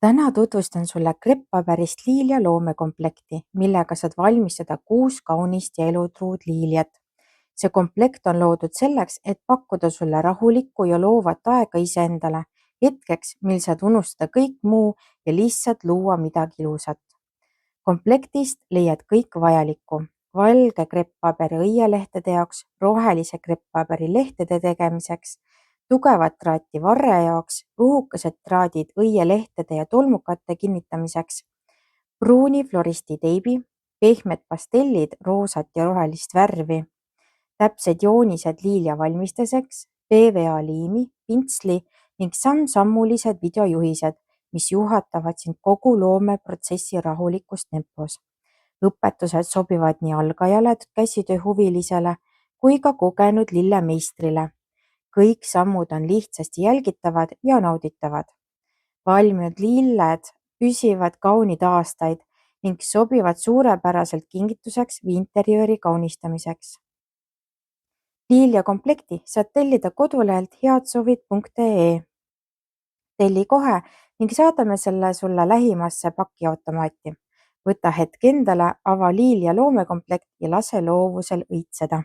Täna tutvustan sulle krepppaberist liilja loomekomplekti, millega saad valmistada 6 kaunist ja elutruud liiljat. See komplekt on loodud selleks, et pakkuda sulle rahulikku ja loovat aega iseendale, hetkeks, mil saad unustada kõik muu ja lihtsalt luua midagi ilusat. Komplektist leiad kõik vajalikku: valge krepppaberi õielehtede jaoks, rohelise krepppaberi lehtede tegemiseks, tugevat traati varre jaoks, õhukesed traadid õielehtede ja tolmukate kinnitamiseks, pruuni floristi teibi, pehmed pastellid roosat ja rohelist värvi, täpsed joonised liilja valmistuseks, PVA liimi, pintsli ning samm-sammulised videojuhised, mis juhatavad sind kogu loomeprotsessi rahulikus tempos. Õpetused sobivad nii algajale käsitööhuvilisele kui ka kogenud lillemeistrile. Kõik sammud on lihtsasti jälgitavad ja nauditavad. Valminud lilled püsivad kaunid aastaid ning sobivad suurepäraselt kingituseks või interjööri kaunistamiseks. Liilja komplekti saad tellida kodulehelt headsoovid.ee. Telli kohe ning saadame selle sulle lähimasse pakiautomaati. Võta hetk endale, ava liilja loomekomplekt ja lase loovusel õitseda.